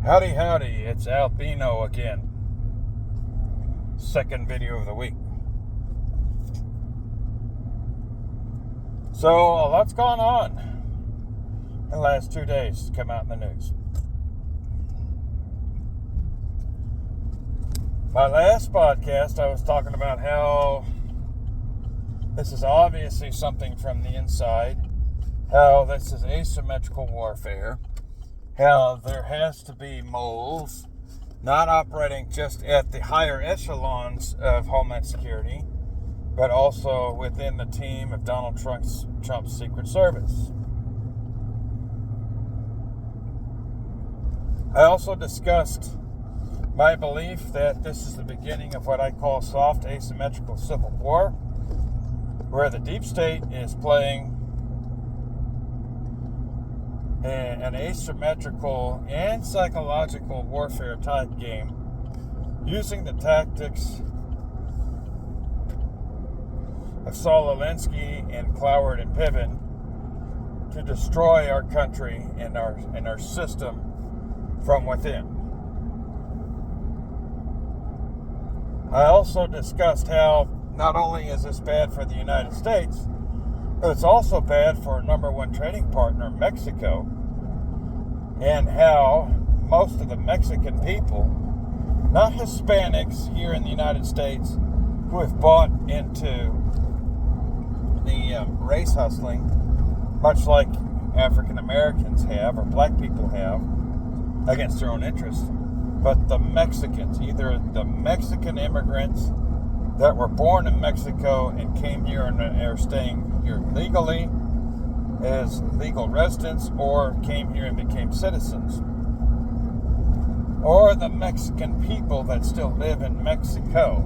Howdy, howdy, it's AL-BINO again. Second video of the week. So, a lot's gone on in the last 2 days, come out in the news. My last podcast, I was talking about how this is obviously something from the inside, how this is asymmetrical warfare, how there has to be moles not operating just at the higher echelons of Homeland Security, but also within the team of Donald Trump's Secret Service. I also discussed my belief that this is the beginning of what I call soft asymmetrical civil war, where the deep state is playing an asymmetrical and psychological warfare type game using the tactics of Saul Alinsky and Cloward and Piven to destroy our country and our system from within. I also discussed how not only is this bad for the United States, but it's also bad for our number one trading partner, Mexico, and how most of the Mexican people, not Hispanics here in the United States, who have bought into the race hustling, much like African Americans have or black people have, against their own interests, but the Mexicans, either the Mexican immigrants that were born in Mexico and came here and are staying here legally as legal residents, or came here and became citizens, or the Mexican people that still live in Mexico,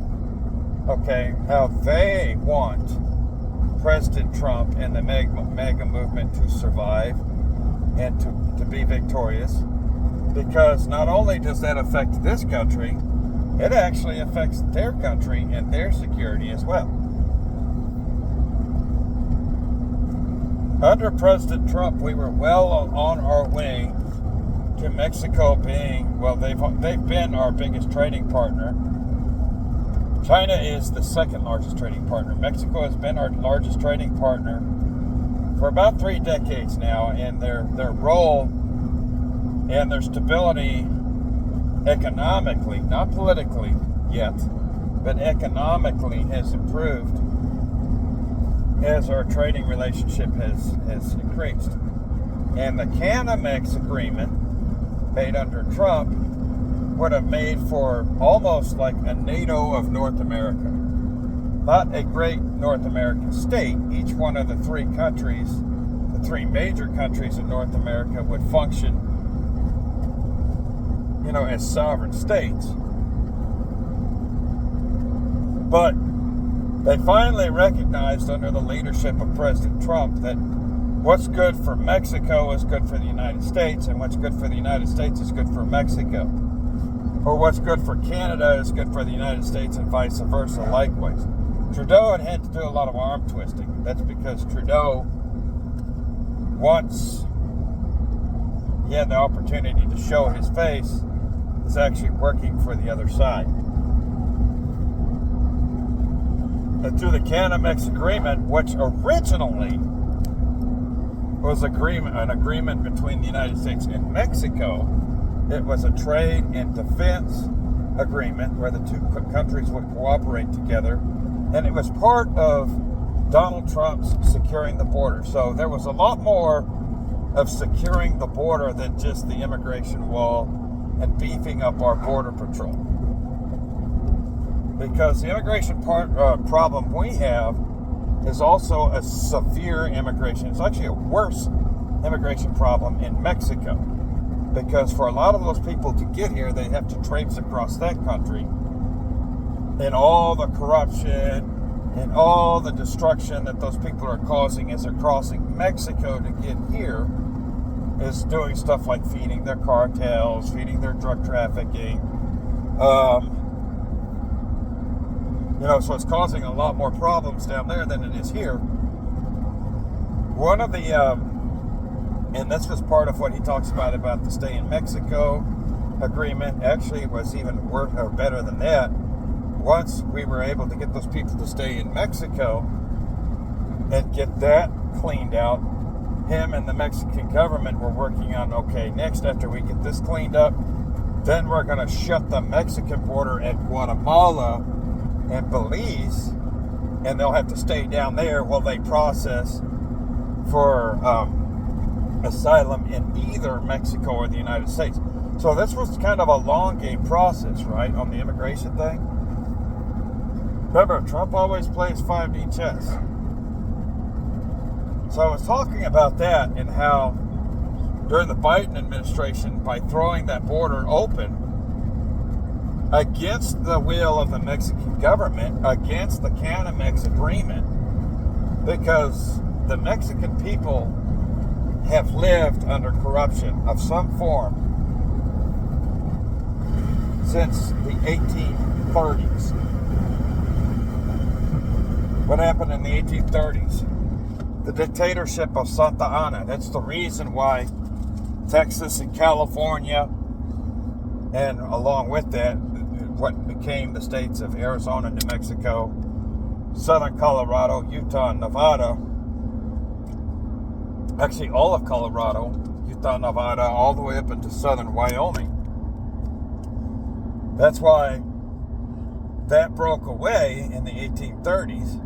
okay, how they want President Trump and the MAGA movement to survive and to be victorious, because not only does that affect this country, it actually affects their country and their security as well. Under President Trump, we were well on our way to Mexico being, well, they've been our biggest trading partner. China is the second largest trading partner. Mexico has been our largest trading partner for about 3 decades now, and their role and their stability economically, not politically yet, but economically has improved as our trading relationship has increased. And the Canamex agreement made under Trump would have made for almost like a NATO of North America. Not a great North American state. Each one of the 3 countries, the 3 major countries in North America, would function, as sovereign states. But they finally recognized under the leadership of President Trump that what's good for Mexico is good for the United States, and what's good for the United States is good for Mexico. Or what's good for Canada is good for the United States, and vice versa likewise. Trudeau had to do a lot of arm twisting. That's because Trudeau, once he had the opportunity to show his face, is actually working for the other side. And through the Canamex agreement, which originally was an agreement between the United States and Mexico, it was a trade and defense agreement where the 2 countries would cooperate together, and it was part of Donald Trump's securing the border. So there was a lot more of securing the border than just the immigration wall and beefing up our border patrol. Because the immigration problem we have is also a severe immigration. It's actually a worse immigration problem in Mexico. Because for a lot of those people to get here, they have to traipse across that country. And all the corruption and all the destruction that those people are causing as they're crossing Mexico to get here is doing stuff like feeding their cartels, feeding their drug trafficking. So it's causing a lot more problems down there than it is here. One of the, and this was part of what he talks about the stay in Mexico agreement actually was even worse or better than that. Once we were able to get those people to stay in Mexico and get that cleaned out, him and the Mexican government were working on, okay, next after we get this cleaned up, then we're going to shut the Mexican border at Guatemala and Belize, and they'll have to stay down there while they process for asylum in either Mexico or the United States. So this was kind of a long game process, right, on the immigration thing. Remember, Trump always plays 5D chess. So I was talking about that and how during the Biden administration, by throwing that border open against the will of the Mexican government, against the Canamex agreement, because the Mexican people have lived under corruption of some form since the 1830s. What happened in the 1830s? The dictatorship of Santa Anna. That's the reason why Texas and California, and along with that, what became the states of Arizona, New Mexico, southern Colorado, Utah, and Nevada, actually all of Colorado, Utah, Nevada, all the way up into southern Wyoming. That's why that broke away in the 1830s.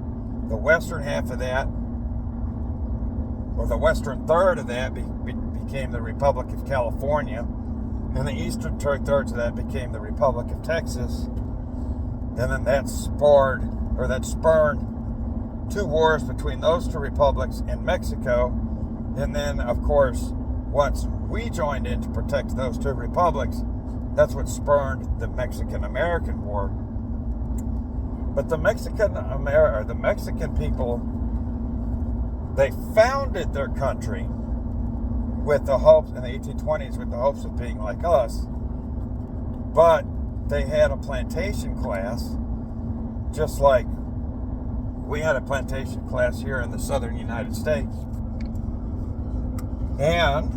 The western half of that, or the western third of that, became the Republic of California, and the eastern two-thirds of that became the Republic of Texas. And then that spurred two wars between those two republics in Mexico. And then, of course, once we joined in to protect those two republics, that's what spurred the Mexican-American War. But the Mexican people, they founded their country with the hopes, in the 1820s, with the hopes of being like us. But they had a plantation class, just like we had a plantation class here in the southern United States. And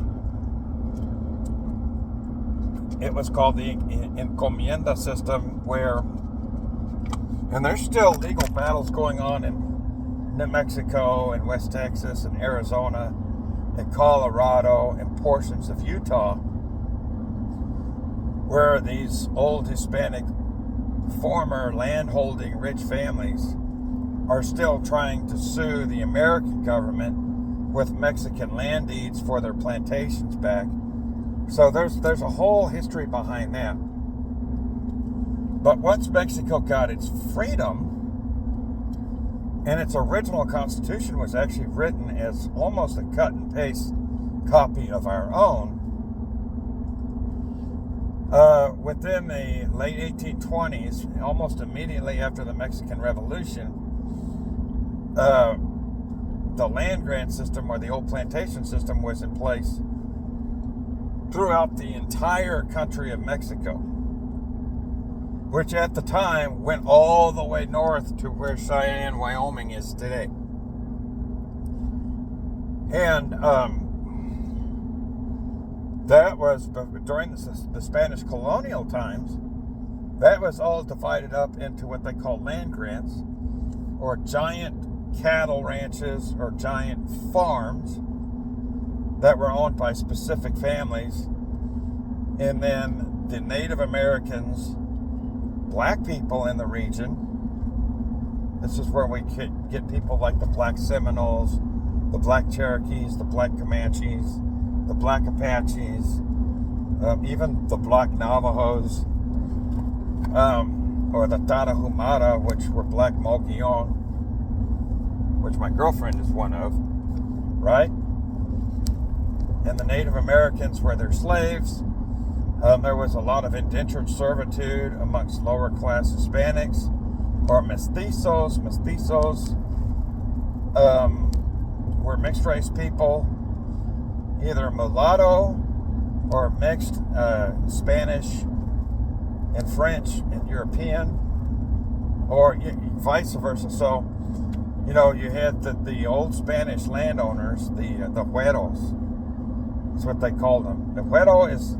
it was called the encomienda system, where, and there's still legal battles going on in New Mexico and West Texas and Arizona and Colorado and portions of Utah, where these old Hispanic former landholding rich families are still trying to sue the American government with Mexican land deeds for their plantations back. So there's a whole history behind that. But once Mexico got its freedom, and its original constitution was actually written as almost a cut and paste copy of our own, within the late 1820s, almost immediately after the Mexican Revolution, the land grant system, or the old plantation system, was in place throughout the entire country of Mexico, which at the time went all the way north to where Cheyenne, Wyoming is today. And that was during the Spanish colonial times. That was all divided up into what they call land grants, or giant cattle ranches or giant farms that were owned by specific families. And then the Native Americans, black people in the region, this is where we could get people like the Black Seminoles, the Black Cherokees, the Black Comanches, the Black Apaches, even the Black Navajos, or the Tarahumara, which were Black Mogollon, which my girlfriend is one of, right? And the Native Americans were their slaves. There was a lot of indentured servitude amongst lower class Hispanics, or mestizos. Mestizos were mixed race people, either mulatto or mixed Spanish and French and European, or vice versa. So, you know, you had the old Spanish landowners, the güeros. That's what they called them. The güero is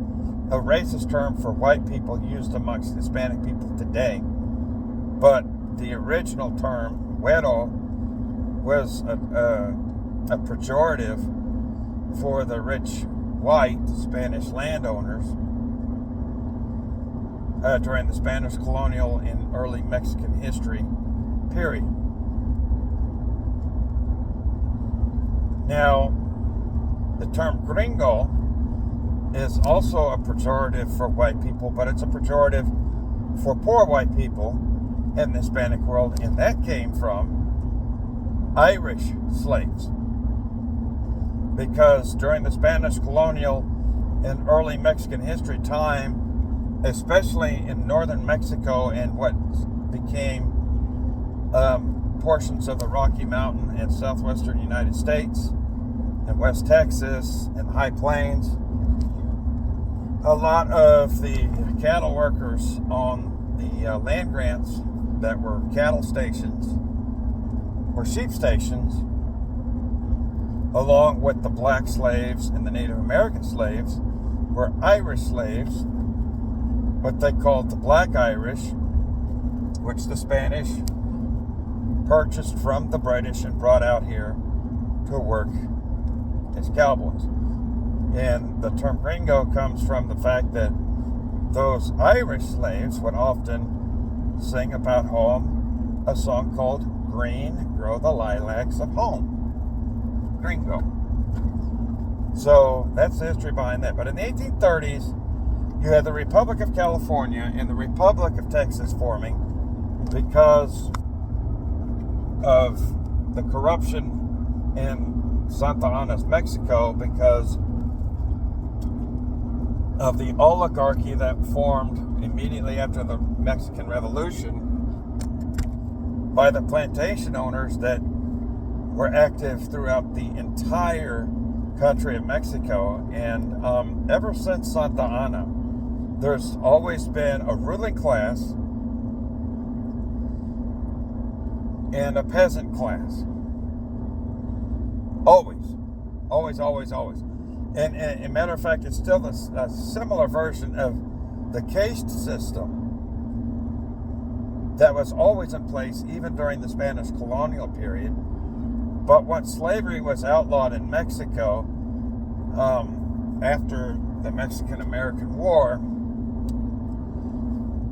a racist term for white people used amongst Hispanic people today. But the original term, güero, was a pejorative for the rich white Spanish landowners during the Spanish colonial and early Mexican history period. Now, the term gringo is also a pejorative for white people, but it's a pejorative for poor white people in the Hispanic world, and that came from Irish slaves. Because during the Spanish colonial and early Mexican history time, especially in northern Mexico and what became portions of the Rocky Mountain and southwestern United States and West Texas and the High Plains, a lot of the cattle workers on the land grants that were cattle stations or sheep stations, along with the black slaves and the Native American slaves, were Irish slaves, what they called the Black Irish, which the Spanish purchased from the British and brought out here to work as cowboys. And the term gringo comes from the fact that those Irish slaves would often sing about home a song called Green Grow the Lilacs of Home. Gringo. So that's the history behind that. But in the 1830s, you had the Republic of California and the Republic of Texas forming because of the corruption in Santa Ana's Mexico, because of the oligarchy that formed immediately after the Mexican Revolution by the plantation owners that were active throughout the entire country of Mexico. And ever since Santa Ana, there's always been a ruling class and a peasant class. Always. And as a matter of fact, it's still a similar version of the caste system that was always in place even during the Spanish colonial period. But once slavery was outlawed in Mexico after the Mexican-American War,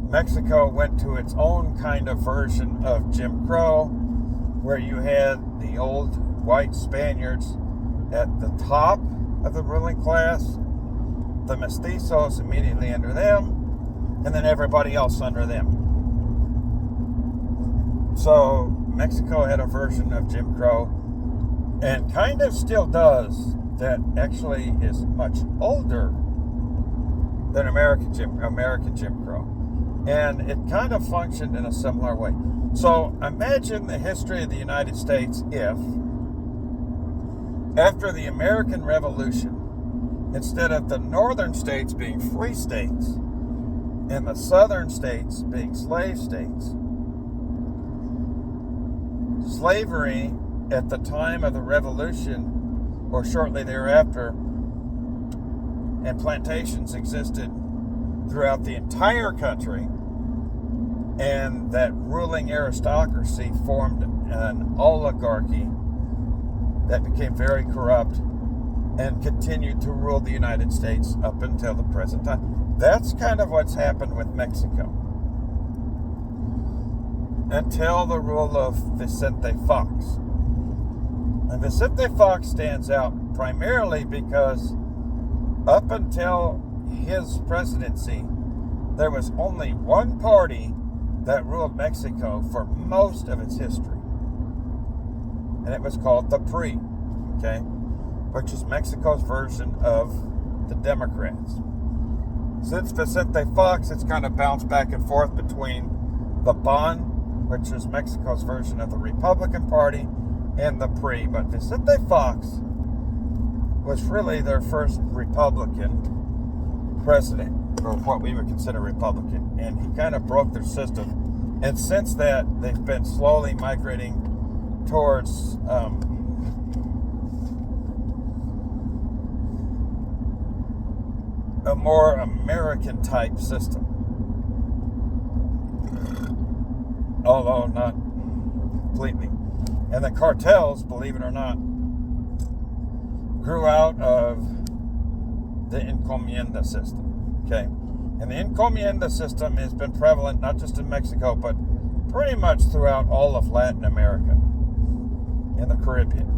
Mexico went to its own kind of version of Jim Crow, where you had the old white Spaniards at the top of the ruling class, the mestizos immediately under them, and then everybody else under them. So Mexico had a version of Jim Crow, and kind of still does, that actually is much older than American Jim Crow. And it kind of functioned in a similar way. So imagine the history of the United States if, after the American Revolution, instead of the northern states being free states and the southern states being slave states, slavery at the time of the Revolution or shortly thereafter, and plantations existed throughout the entire country, and that ruling aristocracy formed an oligarchy that became very corrupt and continued to rule the United States up until the present time. That's kind of what's happened with Mexico. Until the rule of Vicente Fox. And Vicente Fox stands out primarily because up until his presidency, there was only one party that ruled Mexico for most of its history. And it was called the PRI, okay? Which is Mexico's version of the Democrats. Since Vicente Fox, it's kind of bounced back and forth between the PAN, which is Mexico's version of the Republican Party, and the PRI. But Vicente Fox was really their first Republican president, or what we would consider Republican, and he kind of broke their system. And since that, they've been slowly migrating towards a more American type system. Although not completely. And the cartels, believe it or not, grew out of the encomienda system. Okay? And the encomienda system has been prevalent not just in Mexico, but pretty much throughout all of Latin America and the Caribbean.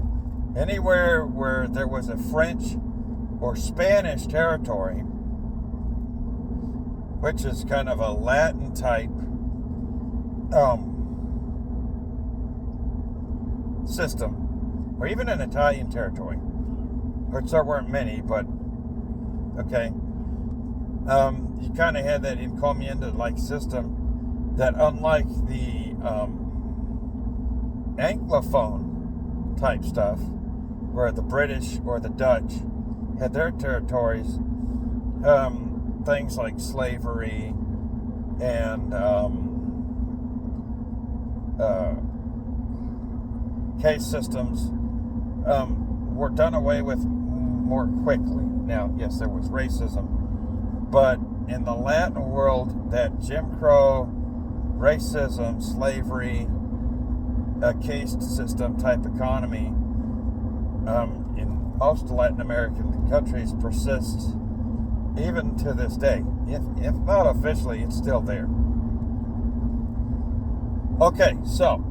Anywhere where there was a French or Spanish territory, which is kind of a Latin type system, or even an Italian territory, which there weren't many, but okay, you kind of had that encomienda-like system that, unlike the Anglophone type stuff, where the British or the Dutch had their territories, things like slavery and case systems were done away with more quickly. Now, yes, there was racism, but in the Latin world, that Jim Crow, racism, slavery, caste system type economy in most Latin American countries persists even to this day. If not officially, it's still there. Okay, so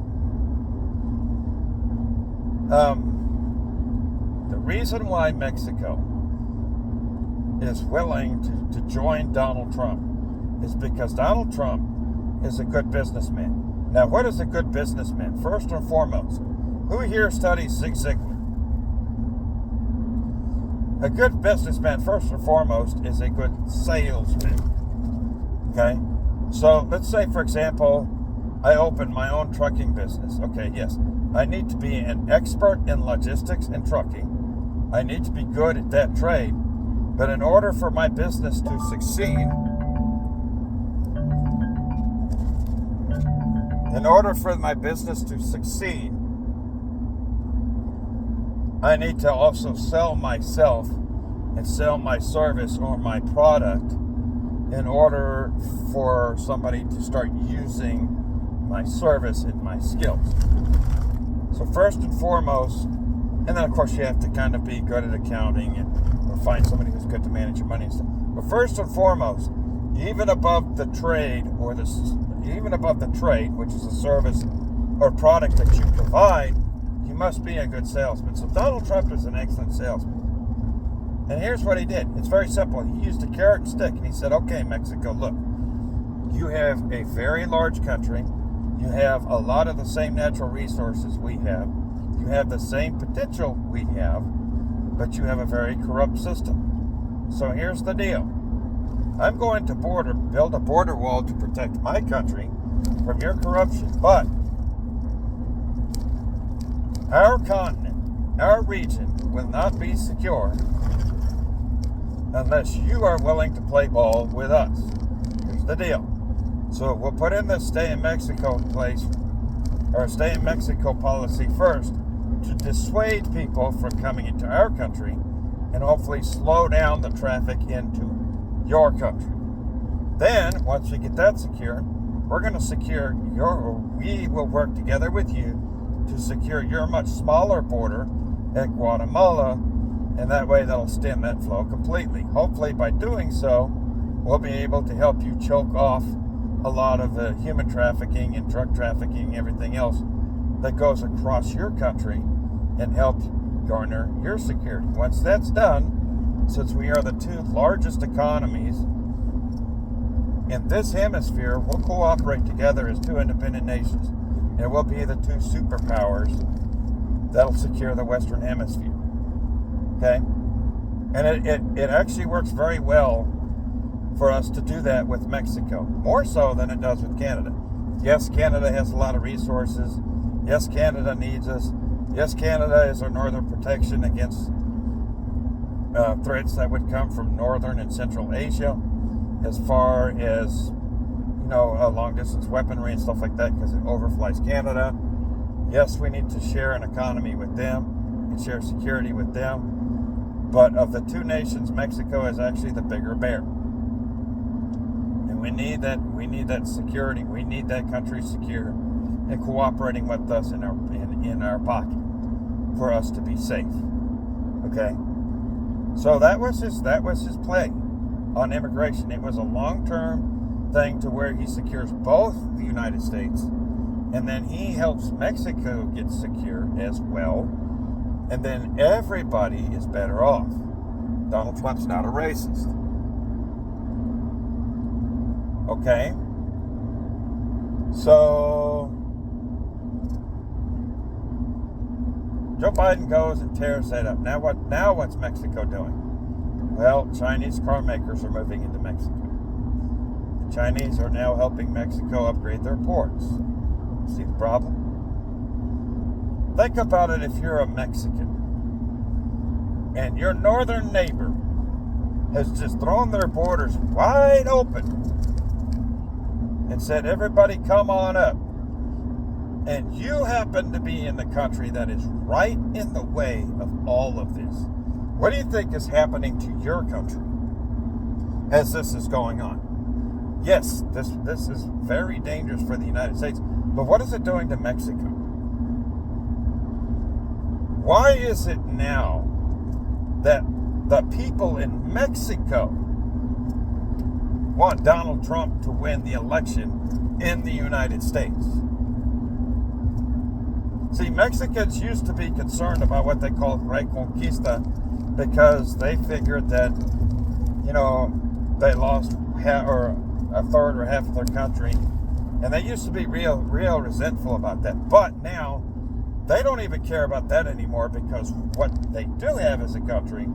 the reason why Mexico is willing to join Donald Trump is because Donald Trump is a good businessman. Now, what is a good businessman? First and foremost, who here studies Zig Ziglar? A good businessman, first and foremost, is a good salesman. Okay? So, let's say, for example, I open my own trucking business. Okay, yes. I need to be an expert in logistics and trucking. I need to be good at that trade. But in order for my business to succeed, I need to also sell myself and sell my service or my product in order for somebody to start using my service and my skills. So first and foremost, and then of course you have to kind of be good at accounting or find somebody who's good to manage your money and stuff. But first and foremost, even above the trade, which is a service or product that you provide, you must be a good salesman. So Donald Trump is an excellent salesman. And here's what he did. It's very simple. He used a carrot and stick, and he said, okay, Mexico, look, you have a very large country. You have a lot of the same natural resources we have. You have the same potential we have, but you have a very corrupt system. So here's the deal. I'm going to build a border wall to protect my country from your corruption, but our continent, our region will not be secure unless you are willing to play ball with us. Here's the deal. So we'll put in the stay in Mexico policy first to dissuade people from coming into our country and hopefully slow down the traffic into your country. Then, once we get that secure, we will work together with you to secure your much smaller border at Guatemala, and that way that'll stem that flow completely. Hopefully by doing so, we'll be able to help you choke off a lot of the human trafficking and drug trafficking and everything else that goes across your country and help garner your security. Once that's done, since we are the two largest economies in this hemisphere, we'll cooperate together as two independent nations, and we'll be the two superpowers that'll secure the Western Hemisphere. Okay? And it actually works very well for us to do that with Mexico, more so than it does with Canada. Yes, Canada has a lot of resources. Yes, Canada needs us. Yes, Canada is our northern protection against threats that would come from northern and central Asia, as far as, long-distance weaponry and stuff like that, because it overflies Canada. Yes, we need to share an economy with them and share security with them. But of the two nations, Mexico is actually the bigger bear. And we need that security. We need that country secure and cooperating with us in our pocket for us to be safe. Okay? So that was his play on immigration. It was a long-term thing to where he secures both the United States, and then he helps Mexico get secure as well, and then everybody is better off. Donald Trump's not a racist. Okay? So Joe Biden goes and tears that up. Now what's Mexico doing? Well, Chinese car makers are moving into Mexico. The Chinese are now helping Mexico upgrade their ports. See the problem? Think about it if you're a Mexican and your northern neighbor has just thrown their borders wide open and said, everybody come on up. And you happen to be in the country that is right in the way of all of this. What do you think is happening to your country as this is going on? Yes, this is very dangerous for the United States, but what is it doing to Mexico? Why is it now that the people in Mexico want Donald Trump to win the election in the United States? See, Mexicans used to be concerned about what they called Reconquista because they figured that, they lost a third or half of their country, and they used to be real resentful about that. But now, they don't even care about that anymore because what they do have as a country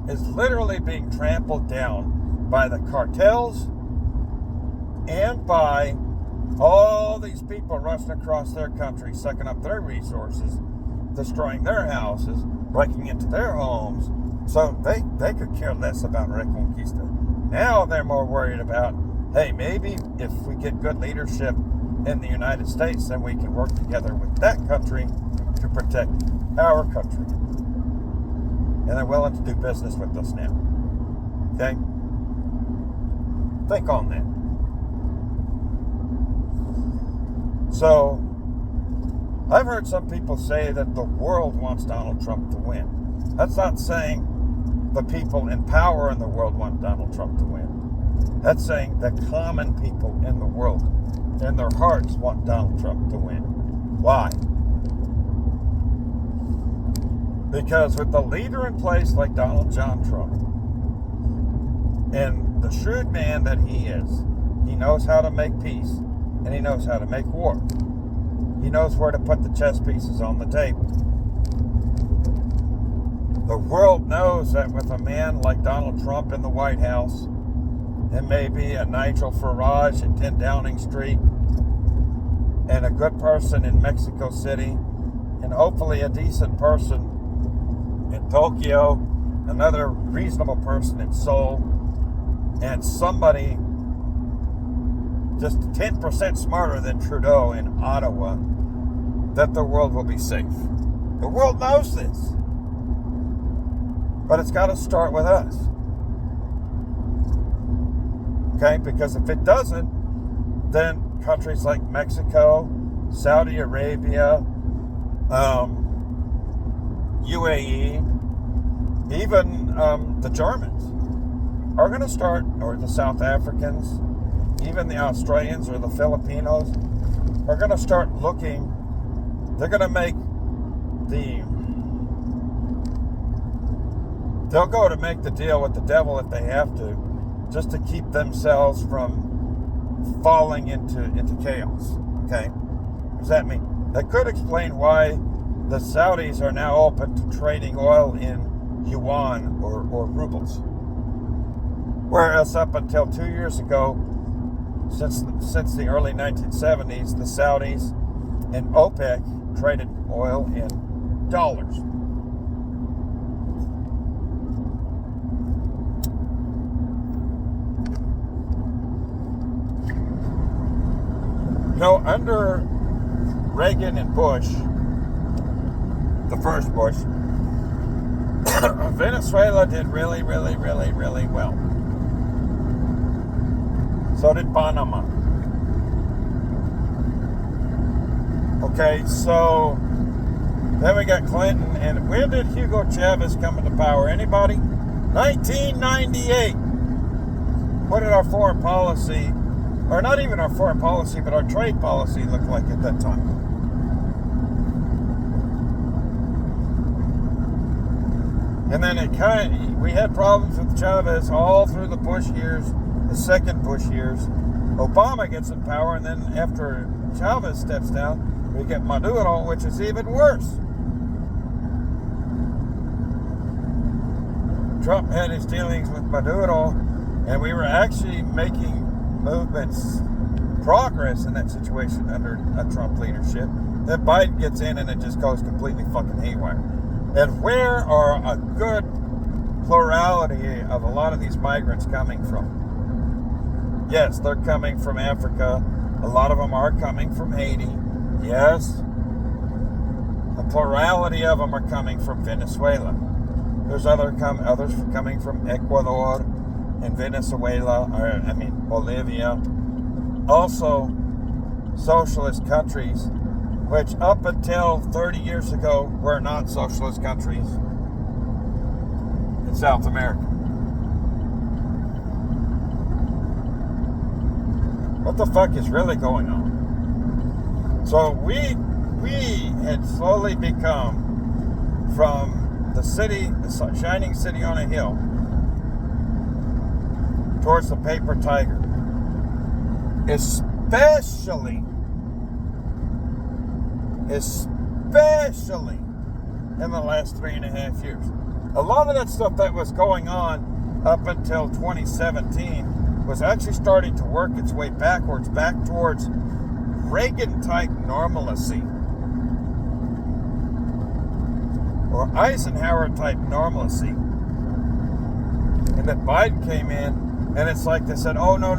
is literally being trampled down by the cartels and by all these people rushing across their country, sucking up their resources, destroying their houses, breaking into their homes. So they could care less about Reconquista. Now they're more worried about, hey, maybe if we get good leadership in the United States, then we can work together with that country to protect our country. And they're willing to do business with us now. Okay? Think on that. So, I've heard some people say that the world wants Donald Trump to win. That's not saying the people in power in the world want Donald Trump to win. That's saying the common people in the world, in their hearts, want Donald Trump to win. Why? Because with the leader in place like Donald John Trump, and the shrewd man that he is, he knows how to make peace, and he knows how to make war. He knows where to put the chess pieces on the table. The world knows that with a man like Donald Trump in the White House, and maybe a Nigel Farage at 10 Downing Street, and a good person in Mexico City, and hopefully a decent person in Tokyo, another reasonable person in Seoul, and somebody just 10% smarter than Trudeau in Ottawa, that the world will be safe. The world knows this. But it's got to start with us. Okay? Because if it doesn't, then countries like Mexico, Saudi Arabia, UAE, even the Germans are going to start, or the South Africans, even the Australians or the Filipinos are going to start looking. They're going to make they'll go to make the deal with the devil if they have to, just to keep themselves from falling into chaos. Okay? What does that mean? That could explain why the Saudis are now open to trading oil in yuan or rubles. Whereas up until 2 years ago, since the early 1970s, the Saudis and OPEC traded oil in dollars. Under Reagan and Bush, the first Bush, Venezuela did really, really, really, really well. So did Panama. Okay, so then we got Clinton. And when did Hugo Chavez come into power? Anybody? 1998. What did our foreign policy, or not even our foreign policy, but our trade policy look like at that time? And then we had problems with Chavez all through the Bush years, the second Bush years. Obama gets in power, and then after Chavez steps down, we get Maduro, which is even worse. Trump had his dealings with Maduro, and we were actually making movements, progress in that situation under a Trump leadership. Then Biden gets in, and it just goes completely fucking haywire. And where are a good plurality of a lot of these migrants coming from? Yes, they're coming from Africa. A lot of them are coming from Haiti. Yes. A plurality of them are coming from Venezuela. There's others coming from Ecuador and Venezuela, Bolivia. Also, socialist countries, which up until 30 years ago were not socialist countries in South America. What the fuck is really going on? So we had slowly become from the city, the shining city on a hill, towards the paper tiger. Especially in the last 3.5 years. A lot of that stuff that was going on up until 2017 was actually starting to work its way backwards, back towards Reagan-type normalcy. Or Eisenhower-type normalcy. And then Biden came in, and it's like they said, oh, no,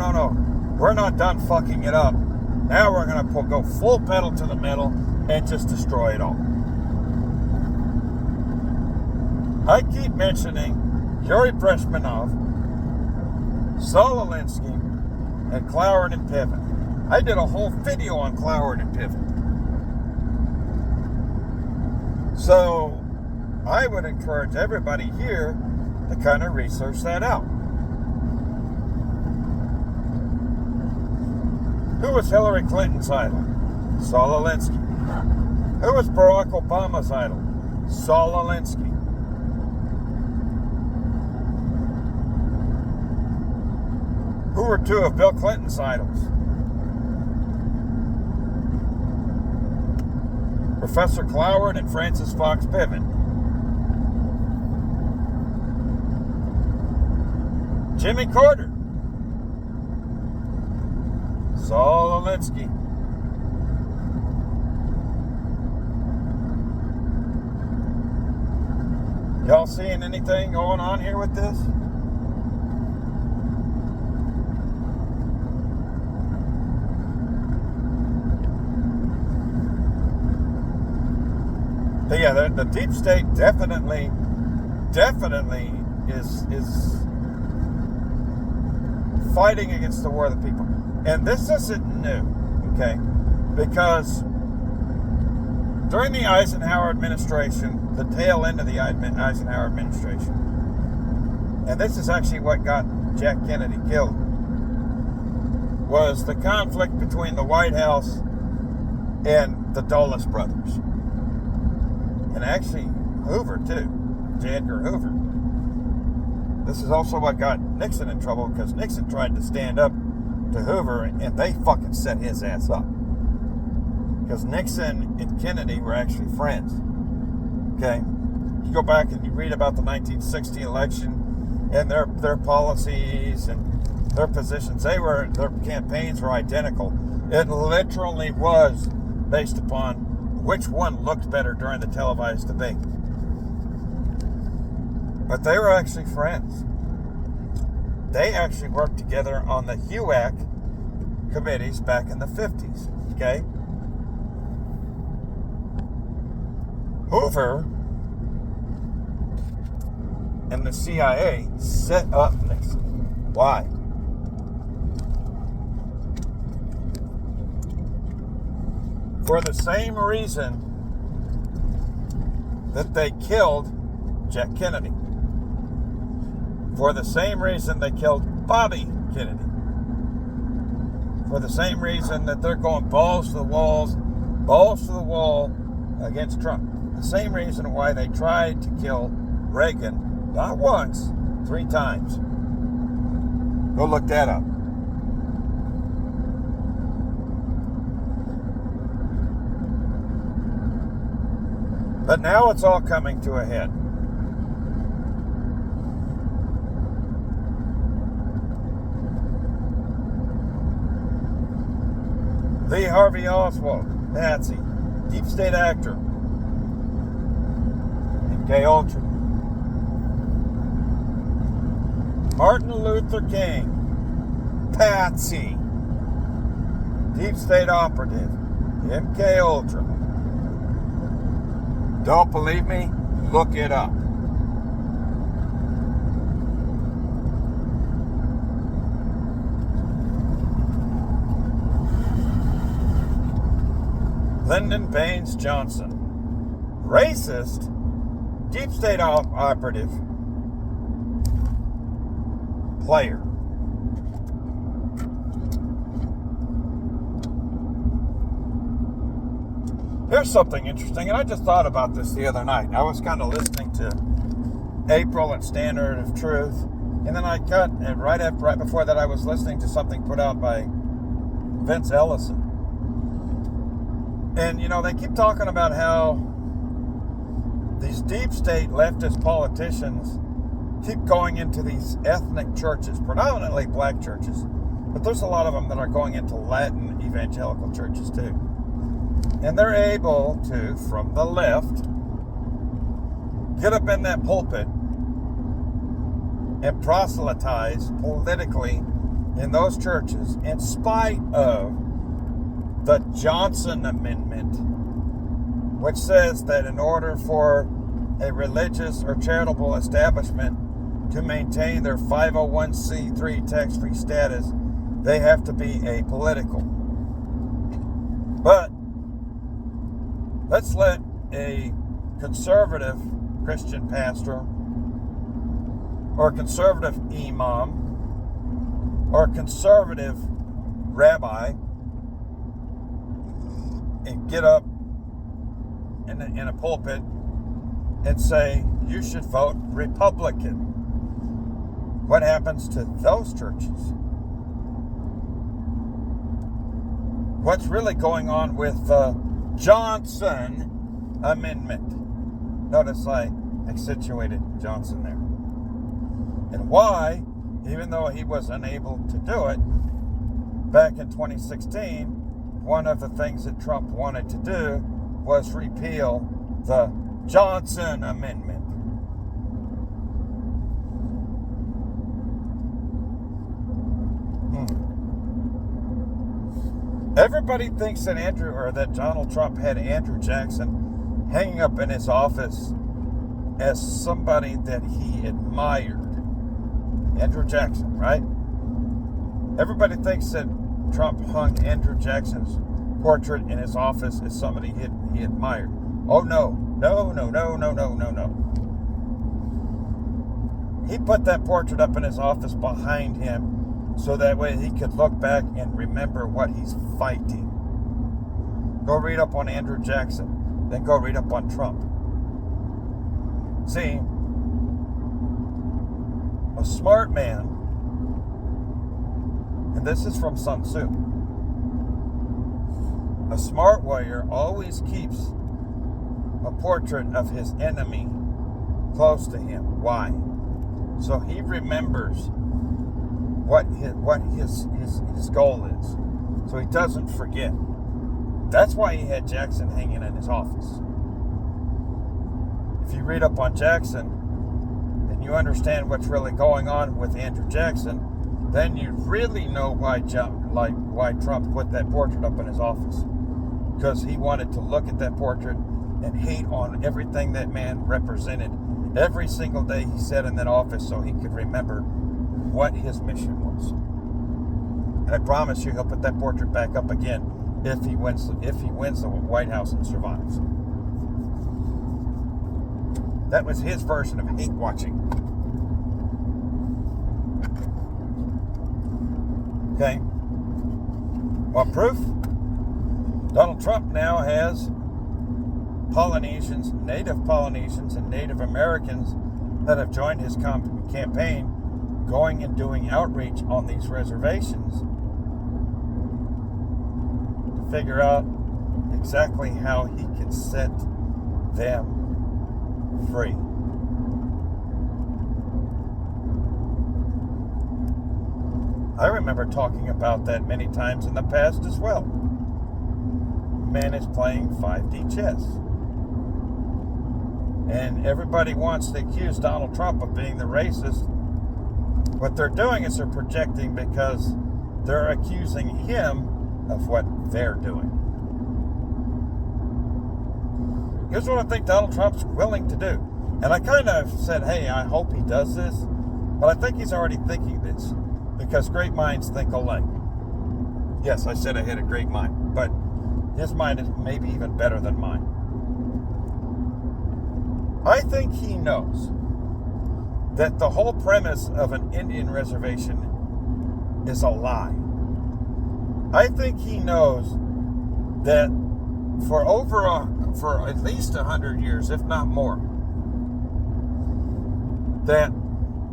we're not done fucking it up. Now we're going to go full pedal to the metal and just destroy it all. I keep mentioning Yuri Brezhnev, Saul Alinsky, and Cloward and Piven. I did a whole video on Cloward and Piven. So I would encourage everybody here to kind of research that out. Who was Hillary Clinton's idol? Saul Alinsky. Who was Barack Obama's idol? Saul Alinsky. Who were two of Bill Clinton's idols? Professor Cloward and Francis Fox Piven. Jimmy Carter. Saul Alinsky. Y'all seeing anything going on here with this? But yeah, the deep state definitely is fighting against the war of the people. And this isn't new, okay? Because during the Eisenhower administration, the tail end of the Eisenhower administration, and this is actually what got Jack Kennedy killed, was the conflict between the White House and the Dulles brothers. And actually, Hoover, too. J. Edgar Hoover. This is also what got Nixon in trouble, because Nixon tried to stand up to Hoover, and they fucking set his ass up. Because Nixon and Kennedy were actually friends. Okay? You go back and you read about the 1960 election, and their policies and their positions, their campaigns were identical. It literally was based upon which one looked better during the televised debate. But they were actually friends. They actually worked together on the HUAC committees back in the 50s. Okay? Hoover and the CIA set up Nixon. Why? For the same reason that they killed Jack Kennedy. For the same reason they killed Bobby Kennedy. For the same reason that they're going balls to the wall against Trump. The same reason why they tried to kill Reagan, not once, 3 times. Go look that up. But now it's all coming to a head. Lee Harvey Oswald, Nazi, deep state actor, MK Ultra. Martin Luther King, Patsy, deep state operative, MK Ultra. Don't believe me? Look it up. Lyndon Baines Johnson, racist, deep state operative, player. Here's something interesting, and I just thought about this the other night. I was kind of listening to April at Standard of Truth, and then and right before that, I was listening to something put out by Vince Ellison. And, they keep talking about how these deep state leftist politicians keep going into these ethnic churches, predominantly black churches, but there's a lot of them that are going into Latin evangelical churches too. And they're able to, from the left, get up in that pulpit and proselytize politically in those churches in spite of the Johnson Amendment, which says that in order for a religious or charitable establishment to maintain their 501c3 tax-free status, they have to be apolitical. But let's let a conservative Christian pastor or conservative imam or conservative rabbi and get up in a pulpit and say, you should vote Republican. What happens to those churches? What's really going on with the Johnson Amendment? Notice I accentuated Johnson there. And why, even though he was unable to do it, back in 2016, one of the things that Trump wanted to do was repeal the Johnson Amendment. Everybody thinks that Donald Trump had Andrew Jackson hanging up in his office as somebody that he admired. Andrew Jackson, right? Everybody thinks that Trump hung Andrew Jackson's portrait in his office as somebody he admired. Oh, no. No. He put that portrait up in his office behind him so that way he could look back and remember what he's fighting. Go read up on Andrew Jackson, then go read up on Trump. See, a smart man, and this is from Sun Tzu, a smart warrior always keeps a portrait of his enemy close to him. Why? So he remembers what his goal is, so he doesn't forget. That's why he had Jackson hanging in his office. If you read up on Jackson and you understand what's really going on with Andrew Jackson, then you really know why Trump put that portrait up in his office. Because he wanted to look at that portrait and hate on everything that man represented every single day he sat in that office so he could remember what his mission was. And I promise you, he'll put that portrait back up again if he wins the White House and survives. That was his version of hate watching. Okay. Want proof? Donald Trump now has Polynesians, native Polynesians, and Native Americans that have joined his campaign going and doing outreach on these reservations to figure out exactly how he can set them free. I remember talking about that many times in the past as well. Man is playing 5D chess. And everybody wants to accuse Donald Trump of being the racist. What they're doing is they're projecting because they're accusing him of what they're doing. Here's what I think Donald Trump's willing to do. And I kind of said, hey, I hope he does this. But I think he's already thinking this. Because great minds think alike. Yes, I said I had a great mind. But his mind is maybe even better than mine. I think he knows that the whole premise of an Indian reservation is a lie. I think he knows that for at least 100 years, if not more, that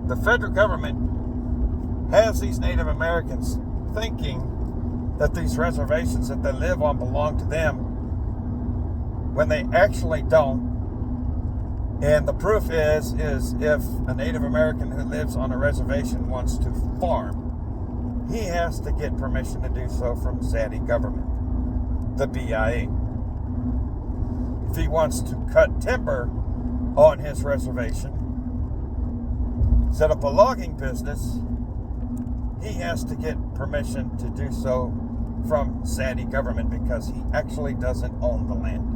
the federal government has these Native Americans thinking that these reservations that they live on belong to them when they actually don't. And the proof is if a Native American who lives on a reservation wants to farm, he has to get permission to do so from Saudi government, the BIA. If he wants to cut timber on his reservation, set up a logging business, he has to get permission to do so from Saudi government because he actually doesn't own the land.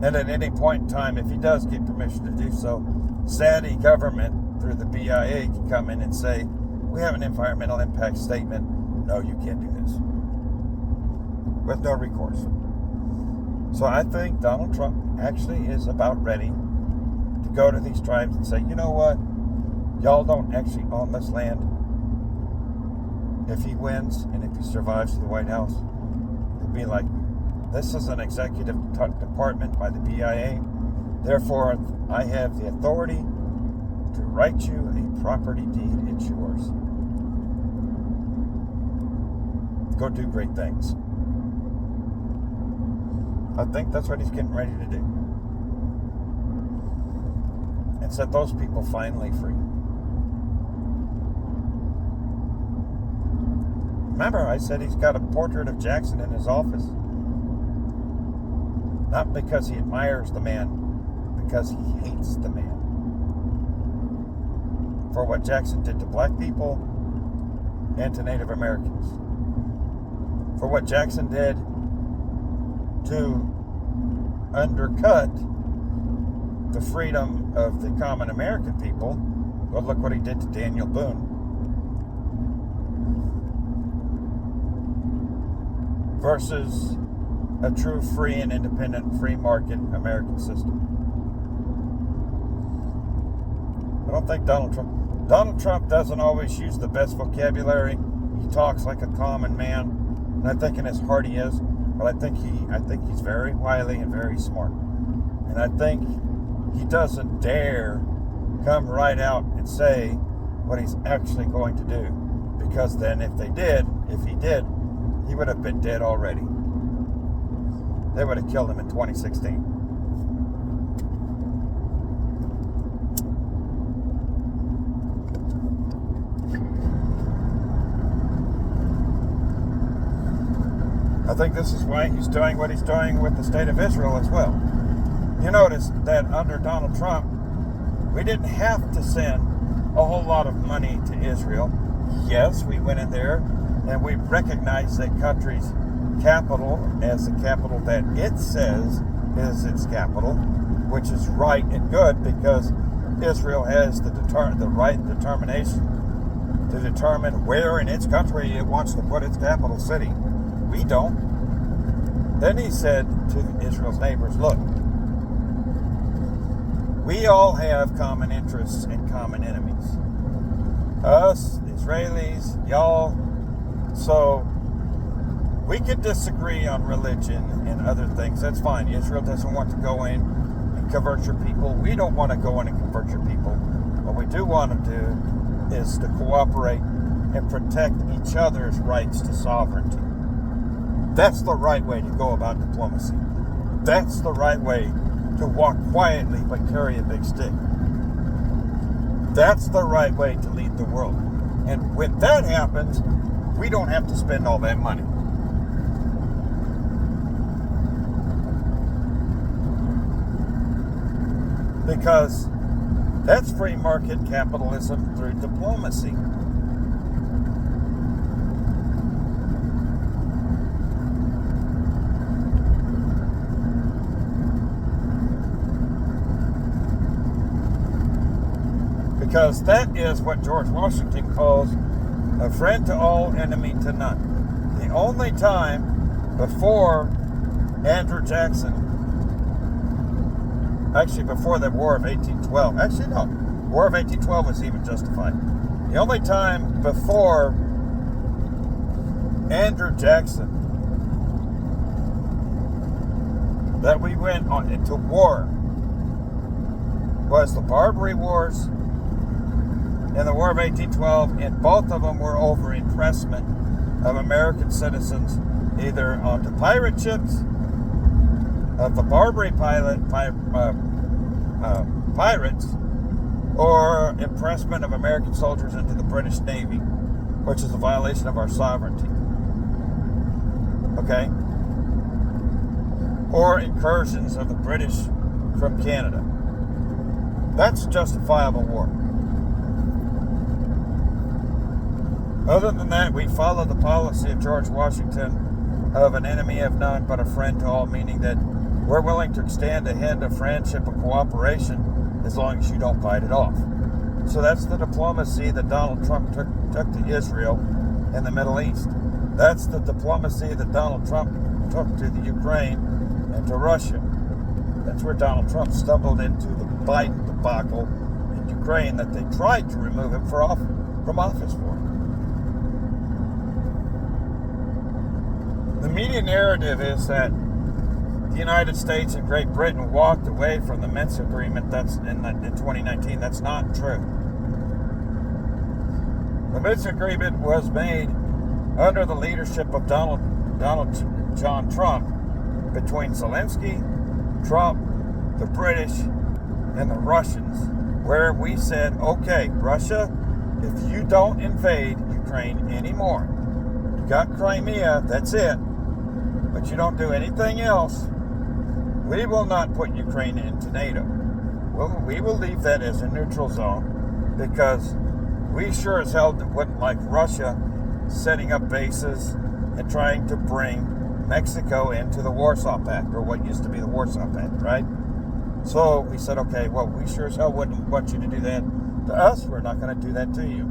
And at any point in time, if he does get permission to do so, Saudi government, through the BIA, can come in and say, we have an environmental impact statement. No, you can't do this. With no recourse. So I think Donald Trump actually is about ready to go to these tribes and say, you know what? Y'all don't actually own this land. If he wins and if he survives to the White House, it'll be like, this is an executive department by the BIA. Therefore, I have the authority to write you a property deed. It's yours. Go do great things. I think that's what he's getting ready to do. And set those people finally free. Remember, I said he's got a portrait of Jackson in his office. Not because he admires the man, because he hates the man. For what Jackson did to black people and to Native Americans. For what Jackson did to undercut the freedom of the common American people. Well, look what he did to Daniel Boone. Versus a true free and independent free market American system. I don't think Donald Trump doesn't always use the best vocabulary. He talks like a common man, and I think in his heart he is, but I think he's very wily and very smart. And I think he doesn't dare come right out and say what he's actually going to do, because then if he did, he would have been dead already. They would have killed him in 2016. I think this is why he's doing what he's doing with the state of Israel as well. You notice that under Donald Trump, we didn't have to send a whole lot of money to Israel. Yes, we went in there and we recognized that country's capital as the capital that it says is its capital, which is right and good because Israel has the right and determination to determine where in its country it wants to put its capital city. We don't. Then he said to Israel's neighbors, look, we all have common interests and common enemies. Us, the Israelis, y'all. So we could disagree on religion and other things. That's fine. Israel doesn't want to go in and convert your people. We don't want to go in and convert your people. What we do want to do is to cooperate and protect each other's rights to sovereignty. That's the right way to go about diplomacy. That's the right way to walk quietly but carry a big stick. That's the right way to lead the world. And when that happens, we don't have to spend all that money. Because that's free market capitalism through diplomacy. Because that is what George Washington calls a friend to all, enemy to none. The only time before Andrew Jackson, actually before the War of 1812, actually no, War of 1812 was even justified. The only time before Andrew Jackson that we went on into war was the Barbary Wars and the War of 1812, and both of them were over impressment of American citizens, either onto pirate ships of the Barbary pirates, or impressment of American soldiers into the British Navy, which is a violation of our sovereignty. Okay? Or incursions of the British from Canada. That's justifiable war. Other than that, we follow the policy of George Washington of an enemy of none but a friend to all, meaning that we're willing to extend a hand of friendship and cooperation as long as you don't bite it off. So that's the diplomacy that Donald Trump took to Israel and the Middle East. That's the diplomacy that Donald Trump took to the Ukraine and to Russia. That's where Donald Trump stumbled into the Biden debacle in Ukraine that they tried to remove him from office for. The media narrative is that the United States and Great Britain walked away from the Minsk Agreement. That's in 2019. That's not true. The Minsk Agreement was made under the leadership of Donald John Trump between Zelensky, Trump, the British, and the Russians, where we said, okay, Russia, if you don't invade Ukraine anymore, you got Crimea, that's it, but you don't do anything else, we will not put Ukraine into NATO. We will leave that as a neutral zone because we sure as hell wouldn't like Russia setting up bases and trying to bring Mexico into the Warsaw Pact, or what used to be the Warsaw Pact, right? So we said, okay, well, we sure as hell wouldn't want you to do that to us. We're not going to do that to you.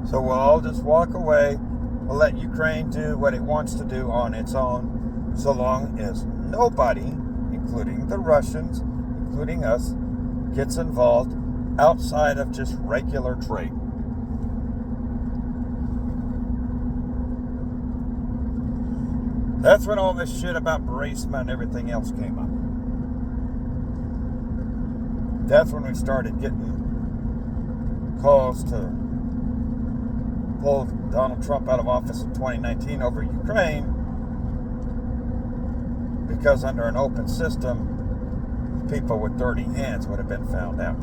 So we'll all just walk away. We'll let Ukraine do what it wants to do on its own, so long as nobody, including the Russians, including us, gets involved outside of just regular trade. That's when all this shit about Burisma and everything else came up. That's when we started getting calls to pull Donald Trump out of office in 2019 over Ukraine, because under an open system, people with dirty hands would have been found out.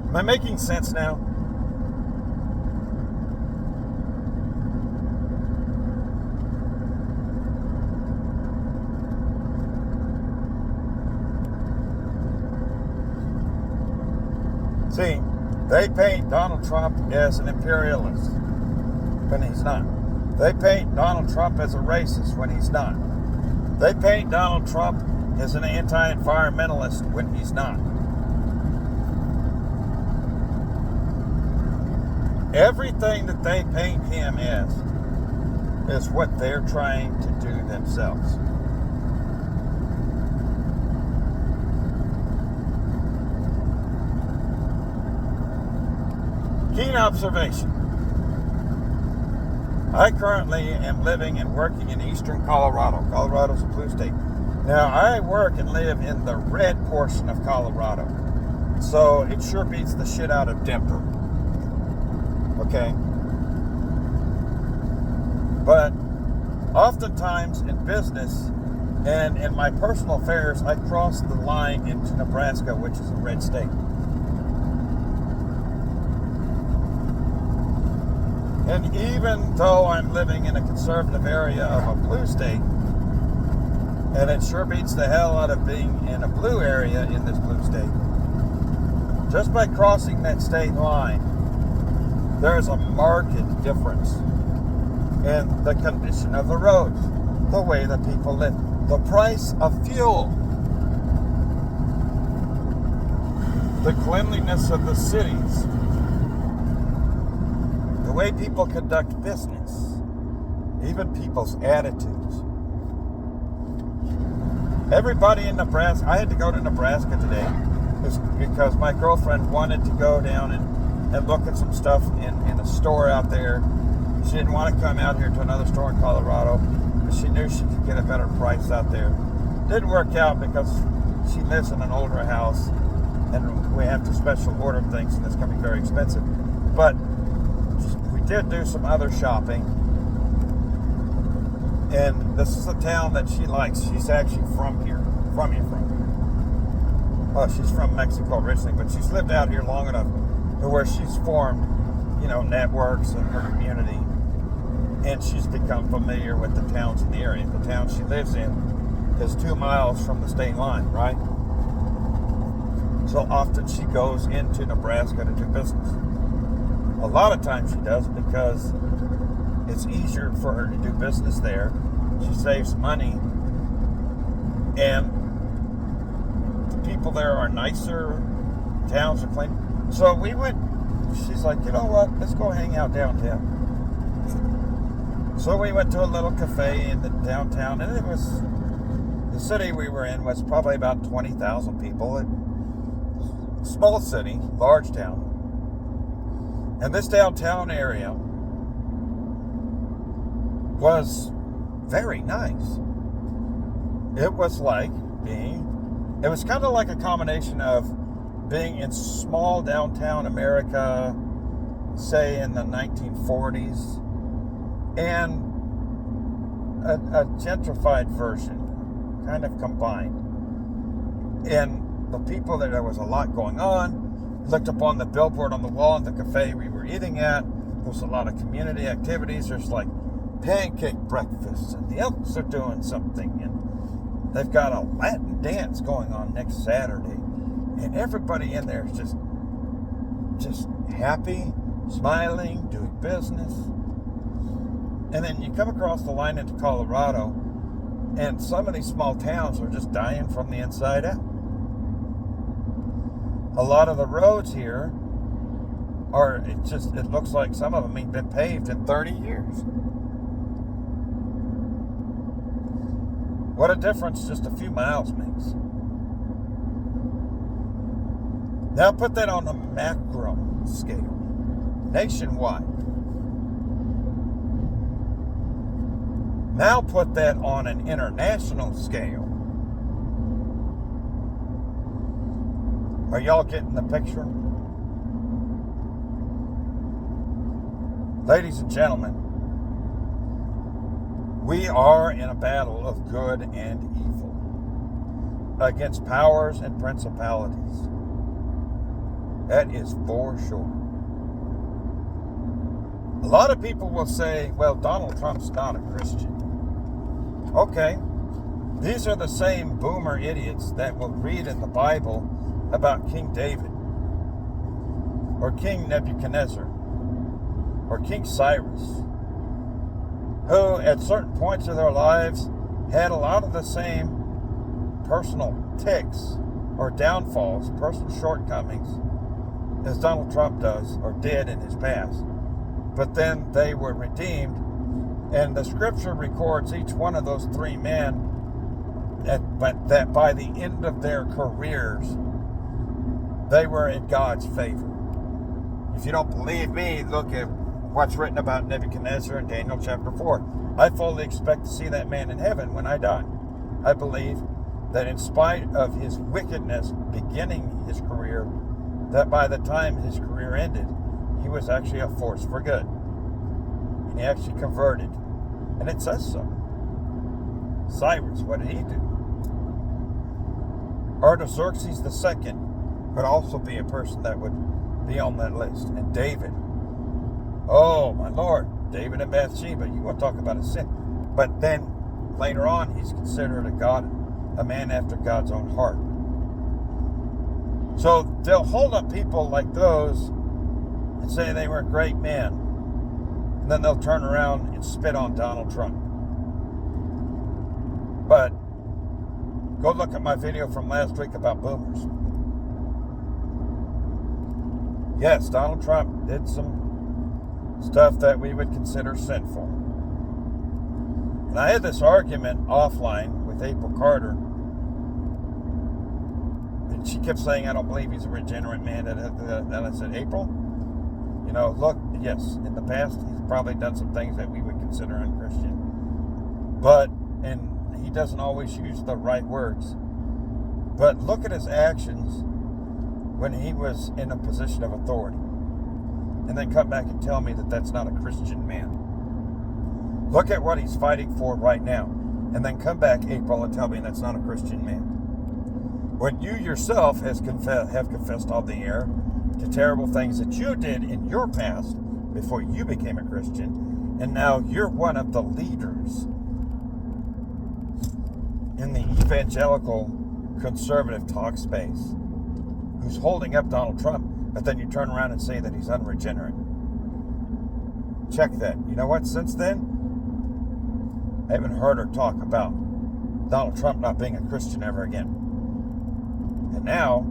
Am I making sense now? See, they paint Donald Trump as an imperialist, but he's not. They paint Donald Trump as a racist when he's not. They paint Donald Trump as an anti-environmentalist when he's not. Everything that they paint him as is what they're trying to do themselves. Keen observation. I currently am living and working in eastern Colorado. Colorado's a blue state. Now, I work and live in the red portion of Colorado. So it sure beats the shit out of Denver. Okay? But oftentimes in business and in my personal affairs, I cross the line into Nebraska, which is a red state. And even though I'm living in a conservative area of a blue state, and it sure beats the hell out of being in a blue area in this blue state, just by crossing that state line, there is a marked difference in the condition of the roads, the way that people live, the price of fuel, the cleanliness of the cities, the way people conduct business, even people's attitudes. Everybody in Nebraska, I had to go to Nebraska today because my girlfriend wanted to go down and look at some stuff in a store out there. She didn't want to come out here to another store in Colorado, but she knew she could get a better price out there. Didn't work out because she lives in an older house and we have to special order things and it's going to be very expensive. But we did do some other shopping. And this is a town that she likes. She's actually from here. From here. Well, she's from Mexico originally, but she's lived out here long enough to where she's formed, networks in her community. And she's become familiar with the towns in the area. The town she lives in is 2 miles from the state line, right? So often she goes into Nebraska to do business. A lot of times she does because it's easier for her to do business there. She saves money. And the people there are nicer. Towns are clean. So we went, she's like, you know what? Let's go hang out downtown. So we went to a little cafe in the downtown, and the city we were in was probably about 20,000 people. Small city, large town. And this downtown area was very nice. It was kind of like a combination of being in small downtown America, say in the 1940s, and a gentrified version, kind of combined. And the people there was a lot going on. Looked up on the billboard on the wall in the cafe we were eating at. There's a lot of community activities. There's like pancake breakfasts, and the Elks are doing something, and they've got a Latin dance going on next Saturday. And everybody in there is just happy, smiling, doing business. And then you come across the line into Colorado, and some of these small towns are just dying from the inside out. A lot of the roads here it looks like some of them ain't been paved in 30 years. What a difference just a few miles makes. Now put that on a macro scale, nationwide. Now put that on an international scale. Are y'all getting the picture? Ladies and gentlemen, we are in a battle of good and evil against powers and principalities. That is for sure. A lot of people will say, well, Donald Trump's not a Christian. Okay, these are the same boomer idiots that will read in the Bible about King David, or King Nebuchadnezzar, or King Cyrus, who at certain points of their lives had a lot of the same personal ticks or downfalls, personal shortcomings, as Donald Trump does or did in his past. But then they were redeemed, and the scripture records each one of those three men that by the end of their careers, they were in God's favor. If you don't believe me, look at what's written about Nebuchadnezzar in Daniel chapter 4. I fully expect to see that man in heaven when I die. I believe that in spite of his wickedness beginning his career, that by the time his career ended, he was actually a force for good. And he actually converted. And it says so. Cyrus, what did he do? Artaxerxes II would also be a person that would be on that list. And David. Oh, my Lord. David and Bathsheba. You want to talk about a sin. But then later on, he's considered a man after God's own heart. So they'll hold up people like those and say they were great men. And then they'll turn around and spit on Donald Trump. But go look at my video from last week about boomers. Yes, Donald Trump did some stuff that we would consider sinful. And I had this argument offline with April Carter. And she kept saying, I don't believe he's a regenerate man. And I said, April, you know, look, yes, in the past, he's probably done some things that we would consider unchristian. And he doesn't always use the right words. But look at his actions when he was in a position of authority. And then come back and tell me that that's not a Christian man. Look at what he's fighting for right now. And then come back, April, and tell me that's not a Christian man. When you yourself have confessed on the air to terrible things that you did in your past before you became a Christian, and now you're one of the leaders in the evangelical conservative talk space who's holding up Donald Trump, but then you turn around and say that he's unregenerate. Check that. You know what? Since then, I haven't heard her talk about Donald Trump not being a Christian ever again. And now,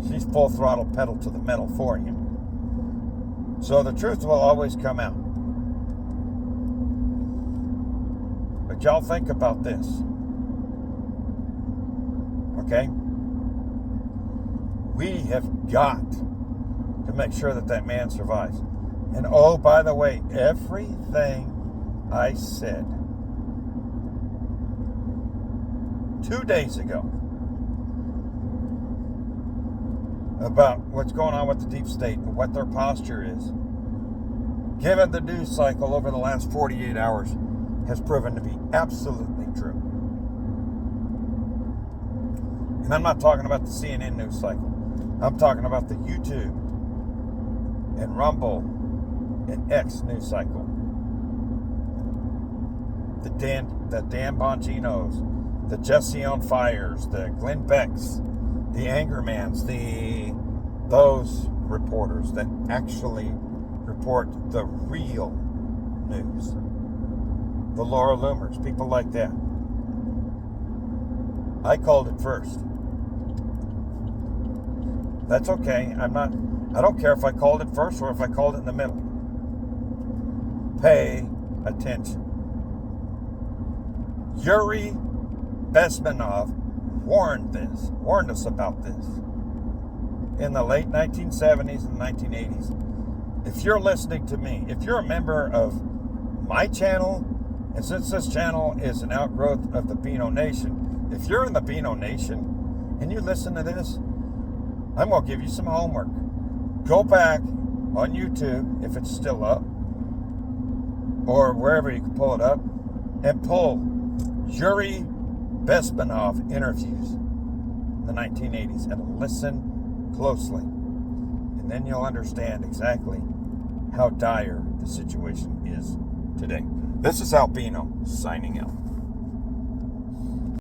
she's full throttle pedal to the metal for him. So the truth will always come out. But y'all think about this. Okay? We have got to make sure that that man survives. And oh, by the way, everything I said 2 days ago about what's going on with the deep state and what their posture is, given the news cycle over the last 48 hours, has proven to be absolutely true. And I'm not talking about the CNN news cycle. I'm talking about the YouTube and Rumble and X news cycle. The Dan Bonginos, the Jesse on Fires, the Glenn Becks, the Angermans, those reporters that actually report the real news. The Laura Loomers, people like that. I called it first. That's okay. I don't care if I called it first or if I called it in the middle. Pay attention. Yuri Bezmenov warned us about this in the late 1970s and 1980s. If you're listening to me, if you're a member of my channel, and since this channel is an outgrowth of the BINO Nation, if you're in the BINO Nation and you listen to this, I'm going to give you some homework. Go back on YouTube, if it's still up, or wherever you can pull it up, and pull Yuri Bezmenov interviews in the 1980s and listen closely. And then you'll understand exactly how dire the situation is today. This is AL-BINO signing out.